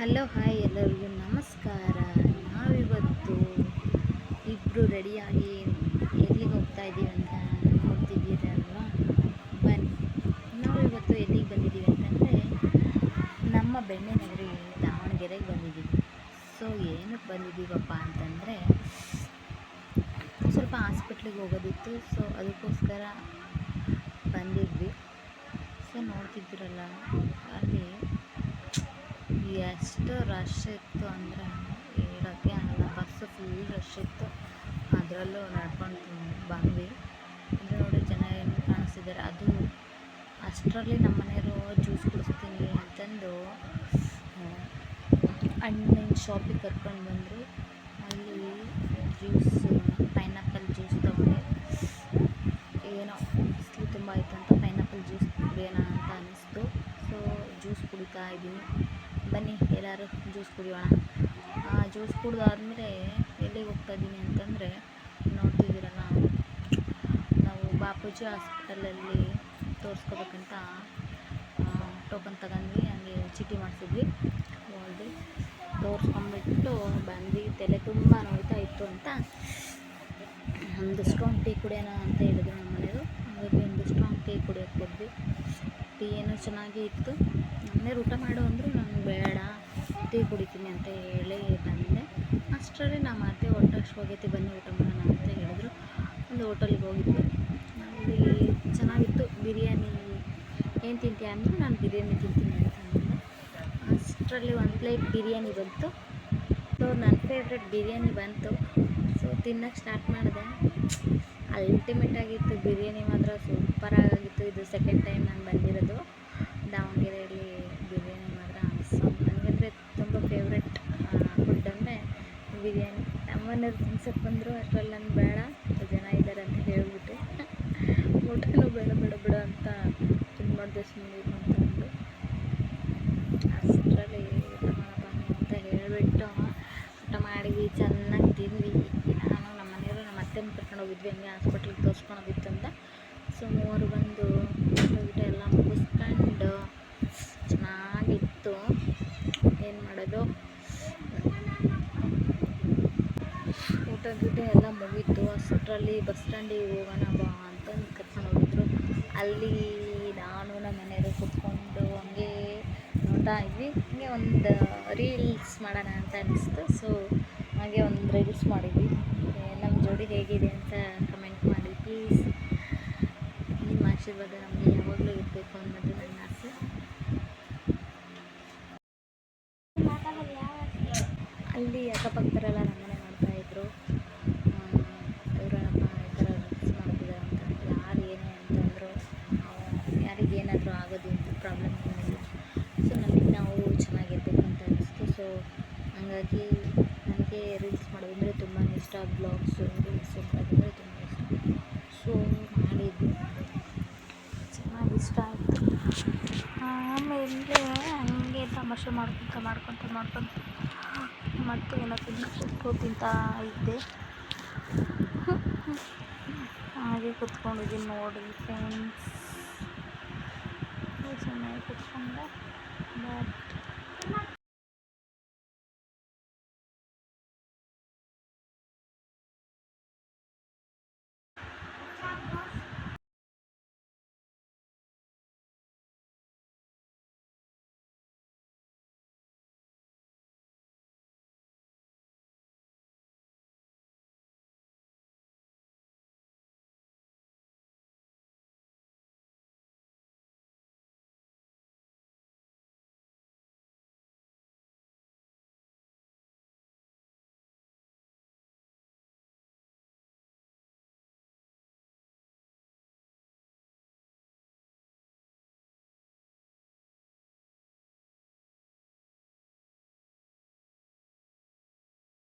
Hello hi ಎಲ್ಲರಿಗೂ ನಮಸ್ಕಾರ. ನಾವಿವತ್ತು ಇಬ್ಬರು ರೆಡಿಯಾಗಿ ಎಲ್ಲಿಗೆ ಹೋಗ್ತಾ ಇದ್ದೀವಿ ಅಂತ ನೋಡ್ತಿದ್ದೀರಲ್ವಾ. ಬನ್ನಿ, ನಾವಿವತ್ತು ಎಲ್ಲಿಗೆ ಬಂದಿದ್ದೀವಿ ಅಂತಂದರೆ ನಮ್ಮ ಬೆಣ್ಣೆನಗರಿ ದಾವಣಗೆರೆಗೆ ಬಂದಿದ್ದೀವಿ. ಸೊ ಏನಕ್ಕೆ ಬಂದಿದ್ದೀವಪ್ಪ ಅಂತಂದರೆ ಸ್ವಲ್ಪ ಹಾಸ್ಪಿಟ್ಲಿಗೆ ಹೋಗೋದಿತ್ತು. ಸೊ ಅದಕ್ಕೋಸ್ಕರ ಬಂದಿದ್ವಿ. ಸೊ ನೋಡ್ತಿದ್ದೀರಲ್ಲ, ಅಲ್ಲಿ ಎಷ್ಟು ರಶ್ ಇತ್ತು ಅಂದರೆ ಹೇಳೋಕ್ಕೆ ಆಗಲ್ಲ. ಬಸ್ಸು ಫುಲ್ ರಶ್ ಇತ್ತು. ಅದರಲ್ಲೂ ನಡ್ಕೊಂಡು ಬಂದ್ವಿ. ಅಂದರೆ ನೋಡಿ ಜನ ಏನು ಕಾಣಿಸ್ತಿದ್ದಾರೆ. ಅದು ಅಷ್ಟರಲ್ಲಿ ನಮ್ಮ ಮನೆಯವರು ಜ್ಯೂಸ್ ಕುಡಿಸ್ತೀನಿ ಅಂತಂದು ಹಣ್ಣಿನ ಶಾಪಿಗೆ ಕರ್ಕೊಂಡು ಬಂದರು. ಅಲ್ಲಿ ಜ್ಯೂಸ್, ಪೈನಾಪಲ್ ಜ್ಯೂಸ್ ತೊಗೊಂಡೆ. ಏನೋ ಬಿಸಿಲು ತುಂಬ ಆಯಿತು ಅಂತ ಪೈನಾಪಲ್ ಜ್ಯೂಸ್ ಕುಡಿಯೋಣ ಅಂತ ಅನ್ನಿಸ್ತು. ಸೊ ಜ್ಯೂಸ್ ಕುಡಿತಾ ಇದ್ದೀನಿ. ಬನ್ನಿ ಎಲ್ಲರೂ ಜ್ಯೂಸ್ ಕುಡಿಯೋಣ. ಜ್ಯೂಸ್ ಕುಡಿದಾದ್ಮೇಲೆ ಎಲ್ಲಿಗೆ ಹೋಗ್ತಾ ಇದ್ದೀನಿ ಅಂತಂದರೆ ನೋಡ್ತಿದ್ದೀರಲ್ಲ, ನಾವು ಬಾಪೂಜಿ ಹಾಸ್ಪಿಟಲಲ್ಲಿ ತೋರಿಸ್ಕೋಬೇಕಂತ ಟೋಕನ್ ತಗೊಂಡ್ವಿ. ಹಂಗೆ ಚೀಟಿ ಮಾಡಿಸಿದ್ವಿ. ಹೋದ್ವಿ, ತೋರಿಸ್ಕೊಂಡ್ಬಿಟ್ಟು ಬಂದ್ವಿ. ತಲೆ ತುಂಬ ನೋಯ್ತಾ ಇತ್ತು ಅಂತ ಒಂದು ಸ್ಟ್ರಾಂಗ್ ಟೀ ಕುಡಿಯೋಣ ಅಂತ ಹೇಳಿದ್ರು ನಮ್ಮ ಮನೆಯವರು. ಹಾಗಾಗಿ ಒಂದು ಸ್ಟ್ರಾಂಗ್ ಟೀ ಕುಡಿಯೋಕ್ಕೆ ಹೋದ್ವಿ. ಟೀ ಏನೋ ಚೆನ್ನಾಗೇ ಇತ್ತು. ಮನೆಯವ್ರು ಊಟ ಮಾಡು ಅಂದರು. ನಾನು ಬೇಡ, ಟೀ ಕುಡಿತೀನಿ ಅಂತ ಹೇಳಿ ಬಂದೆ. ಅಷ್ಟರಲ್ಲಿ ನಮ್ಮ ಅತ್ತೆ ಹೊಟ್ಟೆ ಹಶ್ವಾಗೈತೆ, ಬನ್ನಿ ಊಟ ಮಾಡೋಣ ಅಂತ ಹೇಳಿದ್ರು. ಒಂದು ಹೋಟೆಲ್ಗೆ ಹೋಗಿದ್ವಿ. ಅಲ್ಲಿ ಚೆನ್ನಾಗಿತ್ತು ಬಿರಿಯಾನಿ. ಏನು ತಿಂತೀಯ ಅಂದರೆ ನಾನು ಬಿರಿಯಾನಿ ತಿಂತೀನಿ ಅಂತ ಅಂದೆ. ಅಷ್ಟರಲ್ಲಿ ಒಂದು ಪ್ಲೇಟ್ ಬಿರಿಯಾನಿ ಬಂತು. ಸೊ ನನ್ನ ಫೇವ್ರೆಟ್ ಬಿರಿಯಾನಿ ಬಂತು. ಸೊ ತಿನ್ನೋಕ್ಕೆ ಸ್ಟಾರ್ಟ್ ಮಾಡಿದೆ. ಅಲ್ಟಿಮೇಟಾಗಿತ್ತು ಬಿರಿಯಾನಿ, ಮಾತ್ರ ಸೂಪರಾಗಿತ್ತು. ಇದು ಸೆಕೆಂಡ್ ಟೈಮ್ ನಾನು ಬಂದಿರೋದು ದಾವಣಗೆರೆಯಲ್ಲಿ. ಬಿರಿಯಾನಿ ಮಾತ್ರ ನನಗಂದರೆ ತುಂಬ ಫೇವ್ರೆಟ್ ಫುಡ್ ಅಂದರೆ ಬಿರಿಯಾನಿ. ನಮ್ಮನೆಯವ್ರು ತಿನ್ಸಕ್ಕೆ ಬಂದರು. ಅಷ್ಟರಲ್ಲಿ ನಾನು ಬೇಡ, ಜನ ಇದ್ದಾರೆ ಅಂತ ಹೇಳಿಬಿಟ್ಟು ಊಟನೂ ಬೇಡ ಬೇಡ ಬೇಡ ಅಂತ ಇದು ಮಾಡಿದೆ. ಸುಮ್ಮನೆ ಅಂತಂದು ಅಷ್ಟರಲ್ಲಿ ಊಟ ಮಾಡಬಾರ್ದು ಅಂತ ಹೇಳಿಬಿಟ್ಟು ಊಟ ಮಾಡಿದ್ವಿ. ಚೆನ್ನಾಗಿ ತಿಂದ್ವಿ. ನಾನು ನಮ್ಮ ಮನೆಯವರು ನಮ್ಮ ಅತ್ತೆನ ಕರ್ಕೊಂಡು ಹೋಗಿದ್ವಿ. ಹಂಗೆ ಹಾಸ್ಪಿಟ್ಲಿಗೆ ತೋರಿಸ್ಕೊಳೋದಿತ್ತು ಅಂತ. ಸೊ ಮೂವರು ಬಂದು ಊಟ ಎಲ್ಲ ಮುಗಿಸ್ಕೊಂಡು ಚೆನ್ನಾಗಿತ್ತು. ಏನು ಮಾಡೋದು, ಊಟ ಎಲ್ಲ ಮುಗೀತು. ಅಷ್ಟರಲ್ಲಿ ಬಸ್ ಸ್ಟ್ಯಾಂಡಿಗೆ ಹೋಗೋಣ ಬಾ ಅಂತಂದು ಕರ್ಕೊಂಡು ಹೋಗಿದ್ರು. ಅಲ್ಲಿ ನಾನು ನಮ್ಮ ಮನೆಯವರು ಕೂತ್ಕೊಂಡು ಹಂಗೆ ನೋಡ್ತಾ ಇದ್ವಿ. ಹಂಗೆ ಒಂದು ರೀಲ್ಸ್ ಮಾಡೋಣ ಅಂತ ಅನ್ನಿಸ್ತು. ಸೊ ಹಾಗೆ ಒಂದು ರೀಲ್ಸ್ ಮಾಡಿದ್ವಿ. ನಮ್ಮ ಜೋಡಿ ಹೇಗಿದೆ ಅಂತ ಕಮೆಂಟ್ ಮಾಡಿ ಪ್ಲೀಸ್. ನಿಮ್ಮ ಆಶೀರ್ವಾದ ನಮಗೆ ಯಾವಾಗಲೂ ಇರಬೇಕು ಅನ್ನೋದು ನನ್ನ ಆಸೆ. ಅಲ್ಲಿ ಅಕ್ಕಪಕ್ಕದವರೆಲ್ಲ ನಮ್ಮನೆ ಮಾಡ್ತಾಯಿದ್ರು. ಇವರೇನಪ್ಪ ಈ ಥರ ರೀಲ್ಸ್ ಮಾಡ್ತಿದ್ದಾರೆ ಅಂತ. ಯಾರು ಏನೇ ಅಂತಂದರು, ಯಾರಿಗೇನಾದರೂ ಆಗೋದು ಅಂತ ಪ್ರಾಬ್ಲಮ್ ಏನಿಲ್ಲ. ಸೊ ನಮಗೆ ನಾವು ಚೆನ್ನಾಗಿರ್ಬೇಕು ಅಂತ ಅನ್ನಿಸ್ತು. ಸೊ ಹಾಗಾಗಿ ನನಗೆ ರೀಲ್ಸ್ ಮಾಡೋದಂದರೆ ತುಂಬಾ ಇಷ್ಟ. ಬ್ಲಾಗ್ಸು, ರೀಲ್ಸು ಮಾಡೋದಂದರೆ ತುಂಬ ಇಷ್ಟ. ಸೊ ಮಾಡಿದ್ವಿ, ಚೆನ್ನಾಗಿ ಇಷ್ಟ ಆಯಿತು. ಆಮೇಲೆ ಹಂಗೆ ತಮಾಷೆ ಮಾಡ್ಕೊತ ಮತ್ತು ಏನೋ ತಿಂತಾ ಇದ್ದೆ. ಹಾಗೆ ಕುತ್ಕೊಂಡಿದ್ದೀನಿ ನೋಡಿ ಫ್ರೆಂಡ್ಸ್. ಚೆನ್ನಾಗಿ ಕುತ್ಕೊಂಡೆ. ಬಟ್